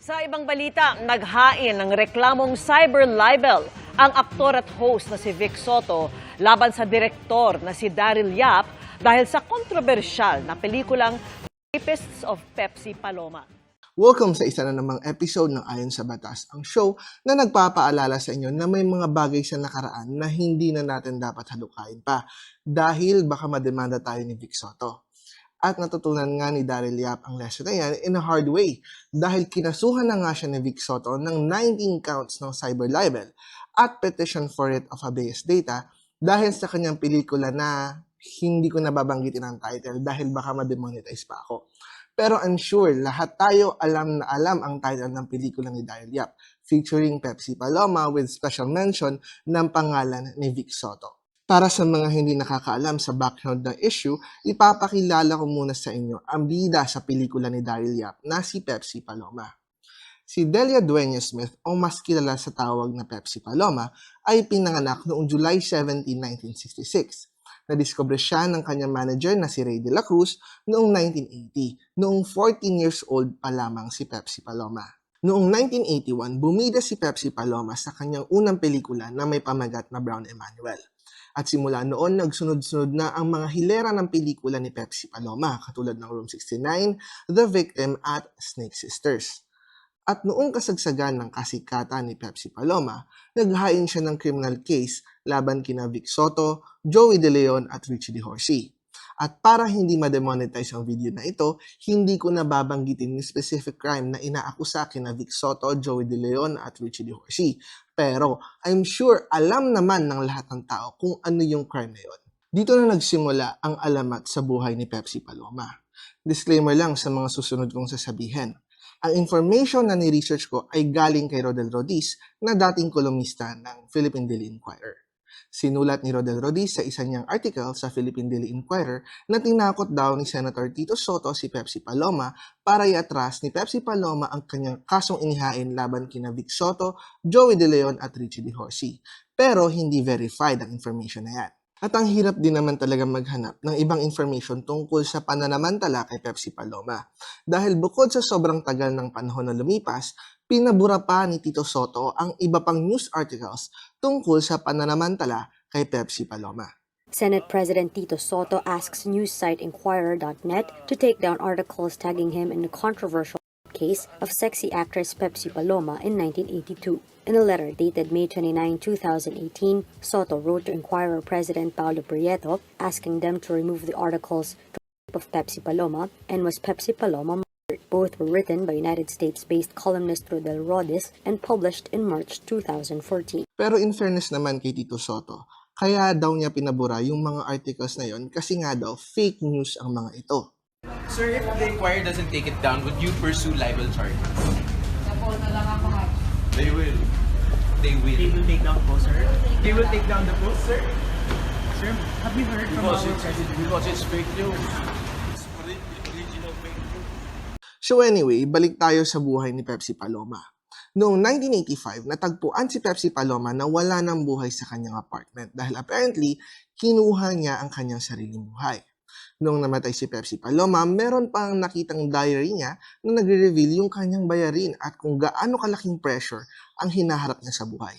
Sa ibang balita, naghain ng reklamong cyber libel ang aktor at host na si Vic Soto laban sa direktor na si Daryl Yap dahil sa kontrobersyal na pelikulang Rapists of Pepsi Paloma. Welcome sa isa na namang episode ng Ayon sa Batas, ang show na nagpapaalala sa inyo na may mga bagay sa nakaraan na hindi na natin dapat halukain pa dahil baka mademanda tayo ni Vic Soto. At natutunan nga ni Daryl Yap ang lesson na yan in a hard way dahil kinasuhan na nga siya ni Vic Soto ng 19 counts ng cyber libel at petition for writ of habeas data dahil sa kanyang pelikula na hindi ko nababanggitin ang title dahil baka ma-demonetize pa ako. Pero I'm sure lahat tayo alam na alam ang title ng pelikula ni Daryl Yap featuring Pepsi Paloma with special mention ng pangalan ni Vic Soto. Para sa mga hindi nakakaalam sa background ng issue, ipapakilala ko muna sa inyo ang bida sa pelikula ni Daryl Yap na si Pepsi Paloma. Si Delia Dueñas Smith o mas kilala sa tawag na Pepsi Paloma ay pinanganak noong July 17, 1966. Nadiskubre siya ng kanyang manager na si Ray de la Cruz noong 1980, noong 14 years old pa lamang si Pepsi Paloma. Noong 1981, bumida si Pepsi Paloma sa kanyang unang pelikula na may pamagat na Brown Emanuel. At simula noon, nagsunod-sunod na ang mga hilera ng pelikula ni Pepsi Paloma, katulad ng Room 69, The Victim at Snake Sisters. At noong kasagsagan ng kasikatan ni Pepsi Paloma, naghain siya ng criminal case laban kina Vic Soto, Joey De Leon at Richie De Horsey. At para hindi ma-demonetize ang video na ito, hindi ko nababanggitin yung specific crime na inaakusa kina Vic Soto, Joey De Leon at Richie De Horsey. Pero I'm sure alam naman ng lahat ng tao kung ano yung crime na yun. Dito na nagsimula ang alamat sa buhay ni Pepsi Paloma. Disclaimer lang sa mga susunod kong sasabihin. Ang information na ni-research ko ay galing kay Rodel Rodiz na dating kolumnista ng Philippine Daily Inquirer. Sinulat ni Rodel Rodiz sa isa niyang article sa Philippine Daily Inquirer na tinakot daw ni Senator Tito Soto si Pepsi Paloma para iatras ni Pepsi Paloma ang kanyang kasong inihain laban kina Vic Soto, Joey De Leon at Richie De Horsey. Pero hindi verified ang information na yan. At ang hirap din naman talaga maghanap ng ibang information tungkol sa pananamantala kay Pepsi Paloma. Dahil bukod sa sobrang tagal ng panahon na lumipas, pinabura pa ni Tito Soto ang iba pang news articles tungkol sa pananamantala kay Pepsi Paloma. Senate President Tito Soto asks news site Inquirer.net to take down articles tagging him in the controversial case of sexy actress Pepsi Paloma in 1982. In a letter dated May 29, 2018, Soto wrote to Inquirer President Paulo Prieto asking them to remove the articles of Pepsi Paloma and Was Pepsi Paloma Murdered? Both were written by United States-based columnist Rodel Rodiz and published in March 2014. Pero in fairness naman kay Tito Soto, kaya daw niya pinabura yung mga articles na yon kasi nga daw fake news ang mga ito. Sir, if the Inquirer doesn't take it down, would you pursue libel charges? They will. They will. They will take down the post, sir? They will take down the post, sir? Sir, have you heard from our president? Because it's fake news. It's original fake news. So anyway, balik tayo sa buhay ni Pepsi Paloma. Noong 1985, natagpuan si Pepsi Paloma na wala ng buhay sa kanyang apartment dahil apparently, kinuha niya ang kanyang sariling buhay. Noong namatay si Pepsi Paloma, meron pang nakitang diary niya na nagre-reveal yung kanyang bayarin at kung gaano kalaking pressure ang hinaharap niya sa buhay.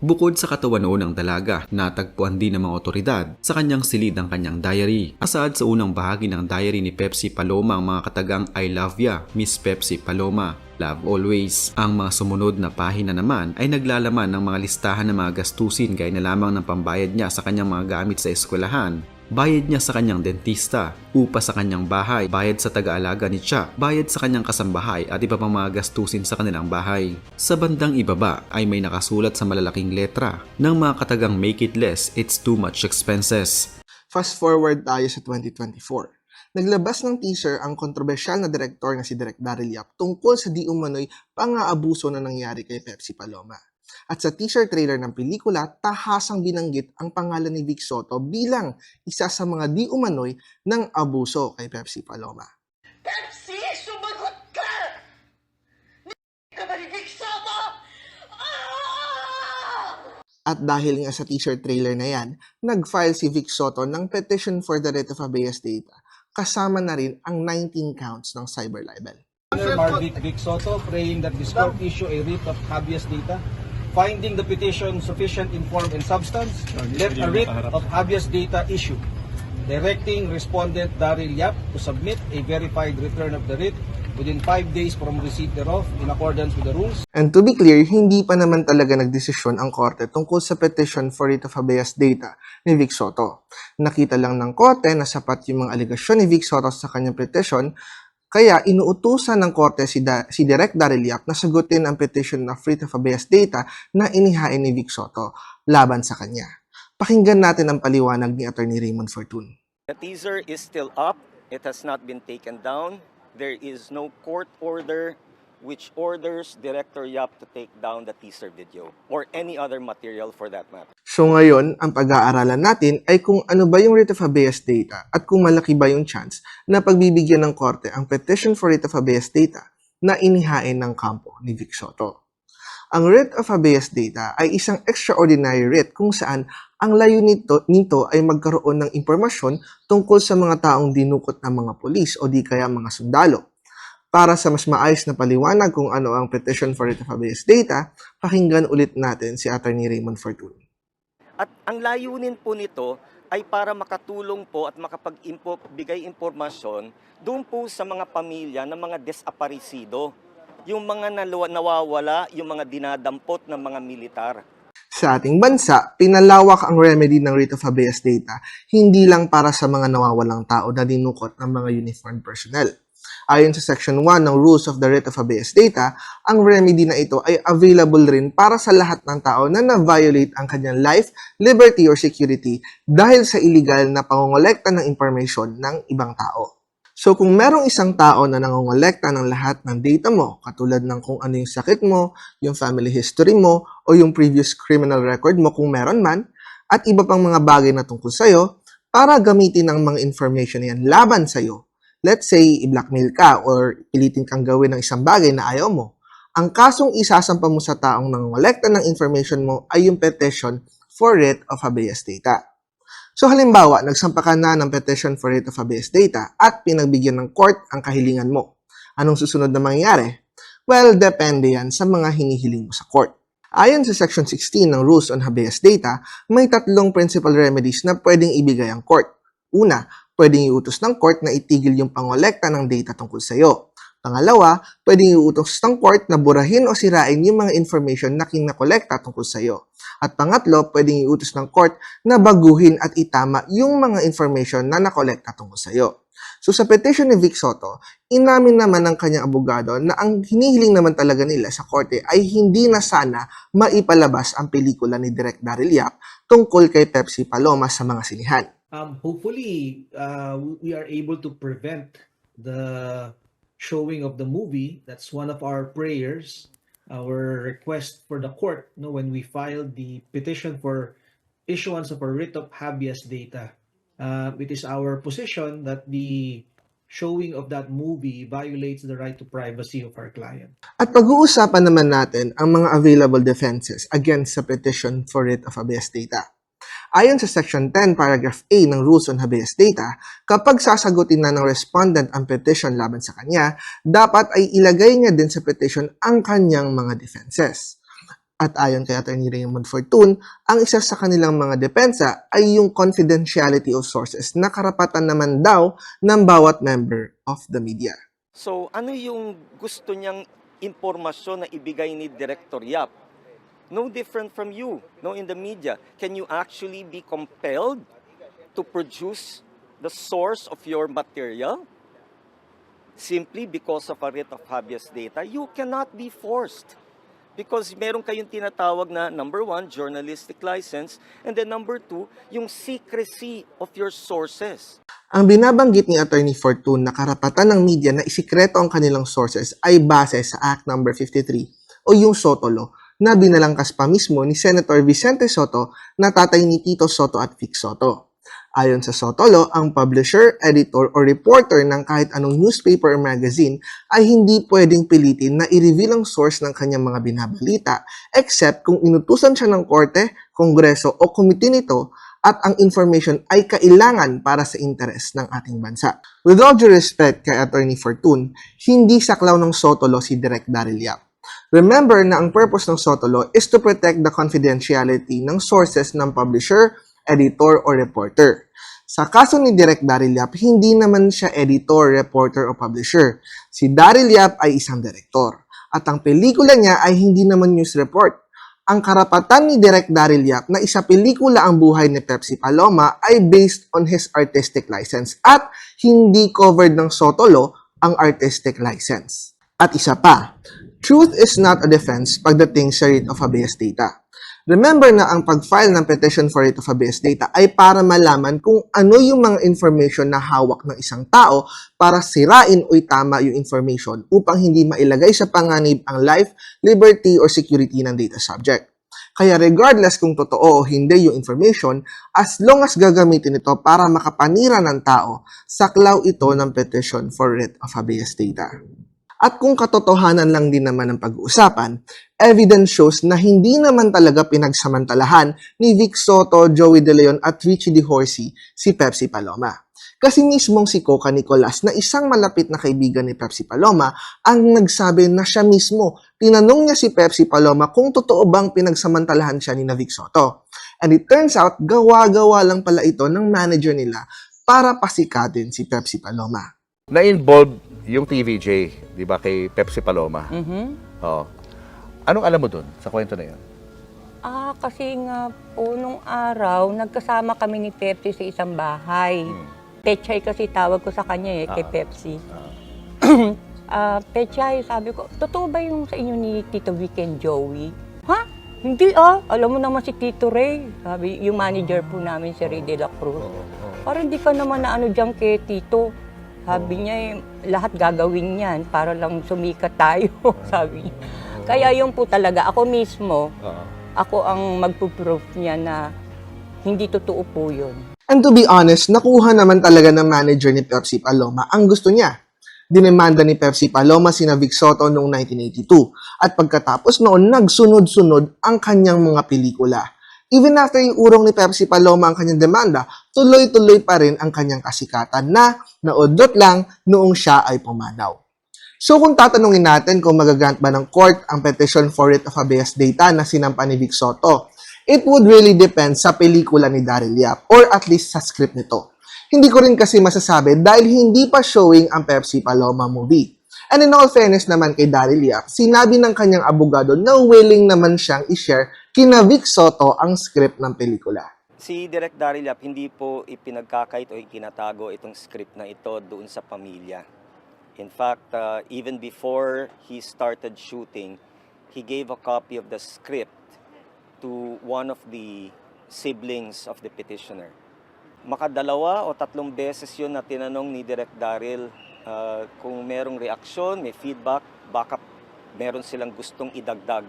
Bukod sa katawan noon ng dalaga, natagpuan din ng mga otoridad sa kanyang silid ang kanyang diary. Asad sa unang bahagi ng diary ni Pepsi Paloma ang mga katagang I love ya, Miss Pepsi Paloma, love always. Ang mga sumunod na pahina naman ay naglalaman ng mga listahan ng mga gastusin gaya na lamang ng pambayad niya sa kanyang mga gamit sa eskwelahan, bayad niya sa kanyang dentista, upa sa kanyang bahay, bayad sa taga-alaga ni Cha, bayad sa kanyang kasambahay at iba pang mga gastusin sa kanilang bahay. Sa bandang ibaba ay may nakasulat sa malalaking letra ng mga katagang make it less, it's too much expenses. Fast forward tayo sa 2024. Naglabas ng teaser ang kontrobersyal na direktor na si Direk Daryl Yap tungkol sa di umano'y pang-aabuso na nangyari kay Pepsi Paloma. At sa teaser trailer ng pelikula, tahasang binanggit ang pangalan ni Vic Soto bilang isa sa mga di umano'y ng abuso kay Pepsi Paloma. Pepsi, sumagot ka! Hindi ka ba ni Vic Soto? At dahil nga sa teaser trailer na yan, nag-file si Vic Soto ng petition for the writ of habeas data, kasama na rin ang 19 counts ng cyber libel. Governor Marvic Vic Soto, praying that this court issue a writ of habeas data, finding the petition sufficient in form and substance, let a writ of habeas data issue, directing respondent Daryl Yap to submit a verified return of the writ within 5 days from receipt thereof in accordance with the rules. And to be clear, hindi pa naman talaga nagdesisyon ang korte tungkol sa petition for writ of habeas data ni Vic Soto. Nakita lang ng korte na sapat yung mga alegasyon ni Vic Soto sa kanyang petition, kaya inuutusan ng korte si Direk Daryl Yap na sagutin ang petition of writ of habeas data na inihain ni Vic Soto laban sa kanya. Pakinggan natin ang paliwanag ni Attorney Raymond Fortun. The teaser is still up. It has not been taken down. There is no court order which orders Director Yap to take down the teaser video or any other material for that matter. So ngayon, ang pag-aaralan natin ay kung ano ba yung writ of habeas data at kung malaki ba yung chance na pagbibigyan ng korte ang petition for writ of habeas data na inihain ng kampo ni Vic Soto. Ang writ of habeas data ay isang extraordinary writ kung saan ang layunin nito ay magkaroon ng impormasyon tungkol sa mga taong dinukot ng mga pulis o di kaya mga sundalo. Para sa mas maayos na paliwanag kung ano ang petition for writ of habeas data, pakinggan ulit natin si Attorney Raymond Fortun. At ang layunin po nito ay para makatulong po at makapagbigay impormasyon doon po sa mga pamilya ng mga desaparecido, yung mga nawawala, yung mga dinadampot ng mga militar. Sa ating bansa, pinalawak ang remedy ng writ of habeas data hindi lang para sa mga nawawalang tao na dinukot ng mga uniformed personnel. Ayon sa Section 1 ng Rules of the Writ of Habeas Data, ang remedy na ito ay available rin para sa lahat ng tao na na-violate ang kanyang life, liberty, or security dahil sa illegal na pangongolekta ng information ng ibang tao. So kung merong isang tao na nangongolekta ng lahat ng data mo, katulad ng kung ano yung sakit mo, yung family history mo, o yung previous criminal record mo kung meron man, at iba pang mga bagay na tungkol sa'yo, para gamitin ang mga information na yan laban sa'yo, let's say, i-blackmail ka or pilitin kang gawin ng isang bagay na ayaw mo. Ang kasong isasampa mo sa taong nangongolekta ng information mo ay yung petition for writ of habeas data. So halimbawa, nagsampa ka na ng petition for writ of habeas data at pinagbigyan ng court ang kahilingan mo. Anong susunod na mangyayari? Well, depende yan sa mga hinihiling mo sa court. Ayon sa Section 16 ng Rules on Habeas Data, may tatlong principal remedies na pwedeng ibigay ang court. Una, pwedeng iutos ng court na itigil yung pangolekta ng data tungkol sa iyo. Pangalawa, pwedeng iutos ng court na burahin o sirain yung mga information na kinakolekta tungkol sa iyo. At pangatlo, pwedeng iutos ng court na baguhin at itama yung mga information na nakolekta tungkol sa iyo. So sa petition ni Vic Soto, inamin naman ng kanyang abogado na ang hinihiling naman talaga nila sa korte ay hindi na sana maipalabas ang pelikula ni Direk Daryl Yap tungkol kay Pepsi Paloma sa mga sinihan. Hopefully, we are able to prevent the showing of the movie. That's one of our prayers, our request for the court, when we filed the petition for issuance of a writ of habeas data. It is our position that the showing of that movie violates the right to privacy of our client. At pag-uusapan naman natin ang mga available defenses against sa petition for writ of habeas data. Ayon sa Section 10, Paragraph A ng Rules on Habeas Data, kapag sasagutin na ng respondent ang petition laban sa kanya, dapat ay ilagay niya din sa petition ang kanyang mga defenses. At ayon kay Attorney Raymond Fortun, ang isa sa kanilang mga depensa ay yung confidentiality of sources na karapatan naman daw ng bawat member of the media. So ano yung gusto niyang impormasyon na ibigay ni Director Yap? No different from you, in the media. Can you actually be compelled to produce the source of your material simply because of a writ of habeas data? You cannot be forced because meron kayong tinatawag na number 1, journalistic license, and then number 2, yung secrecy of your sources. Ang binabanggit ni Attorney Fortun na karapatan ng media na isikreto ang kanilang sources ay base sa Act No. 53 o yung Soto Law, na binalangkas pa mismo ni Senator Vicente Soto na tatay ni Tito Soto at Vic Soto. Ayon sa Soto Law, ang publisher, editor o reporter ng kahit anong newspaper or magazine ay hindi pwedeng pilitin na i-reveal ang source ng kanyang mga binabalita except kung inutusan siya ng korte, kongreso o komite nito at ang information ay kailangan para sa interes ng ating bansa. With all due respect kay Attorney Fortun, hindi saklaw ng SOTO Law si Direk Daryl Yap. Remember na ang purpose ng SOTO Law is to protect the confidentiality ng sources ng publisher, editor, or reporter. Sa kaso ni Direk Daryl Yap, hindi naman siya editor, reporter, o publisher. Si Daryl Yap ay isang direktor. At ang pelikula niya ay hindi naman news report. Ang karapatan ni Direk Daryl Yap na isa pelikula ang buhay ni Pepsi Paloma ay based on his artistic license at hindi covered ng SOTO Law ang artistic license. At isa pa, truth is not a defense pagdating sa writ of habeas data. Remember na ang pag-file ng petition for writ of habeas data ay para malaman kung ano yung mga information na hawak ng isang tao para sirain o itama yung information upang hindi mailagay sa panganib ang life, liberty, or security ng data subject. Kaya regardless kung totoo o hindi yung information, as long as gagamitin ito para makapanira ng tao, saklaw ito ng petition for writ of habeas data. At kung katotohanan lang din naman ang pag-uusapan, evidence shows na hindi naman talaga pinagsamantalahan ni Vic Soto, Joey De Leon at Richie De Horsey si Pepsi Paloma. Kasi mismong si Coca Nicolas na isang malapit na kaibigan ni Pepsi Paloma ang nagsabi na siya mismo. Tinanong niya si Pepsi Paloma kung totoo bang pinagsamantalahan siya ni Vic Soto. And it turns out, gawa-gawa lang pala ito ng manager nila para pasikatin si Pepsi Paloma. Na-involve yung TVJ, di ba, kay Pepsi Paloma. Oo. Anong alam mo dun sa kwento na yun? Kasi nga po, nung araw, nagkasama kami ni Pepsi sa isang bahay. Pechay kasi tawag ko sa kanya kay Pepsi. Pechay, sabi ko, totoo ba yung sa inyo ni Tito Vic and Joey? Ha? Hindi alam mo naman si Tito Ray. Sabi, yung manager po namin si Ray De La Cruz. Parang hindi ka naman na ano dyan kay Tito. Sabi niya, lahat gagawin niyan para lang sumikat tayo, sabi niya. Kaya yun po talaga, ako mismo, ako ang magpo-proof niya na hindi totoo po yun. And to be honest, nakuha naman talaga ng manager ni Pepsi Paloma ang gusto niya. Dinemanda ni Pepsi Paloma sina Vic Soto noong 1982 at pagkatapos noon nagsunod-sunod ang kanyang mga pelikula. Even after iurong ni Pepsi Paloma ang kanyang demanda, tuloy-tuloy pa rin ang kanyang kasikatan na naudot lang noong siya ay pumanaw. So kung tatanungin natin kung magagrant ba ng court ang petition for writ of habeas data na sinampa ni Vic Soto, it would really depend sa pelikula ni Daryl Yap or at least sa script nito. Hindi ko rin kasi masasabi dahil hindi pa showing ang Pepsi Paloma movie. And in all fairness naman kay Daryl Yap, sinabi ng kanyang abogado na willing naman siyang i-share kina Vic Soto ang script ng pelikula. Si Direk Daryl Yap hindi po ipinagkakait o ikinatago itong script na ito doon sa pamilya. In fact, even before he started shooting, he gave a copy of the script to one of the siblings of the petitioner. Makadalawa o 3 beses yun na tinanong ni Direk Daryl kung merong reaksyon, may feedback, baka meron silang gustong idagdag.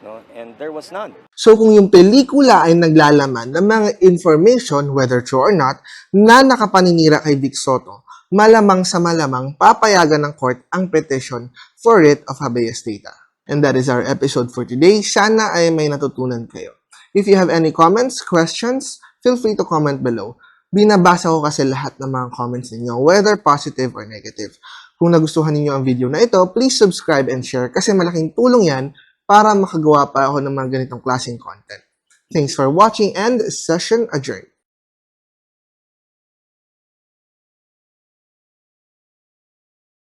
No? And there was none. So kung yung pelikula ay naglalaman ng mga information, whether true or not, na nakapaninira kay Vic Soto, malamang sa malamang papayagan ng court ang petition for writ of habeas data. And that is our episode for today. Sana ay may natutunan kayo. If you have any comments, questions, feel free to comment below. Binabasa ko kasi lahat ng mga comments ninyo, whether positive or negative. Kung nagustuhan ninyo ang video na ito, please subscribe and share kasi malaking tulong yan para makagawa pa ako ng mga ganitong klaseng content. Thanks for watching and session adjourned.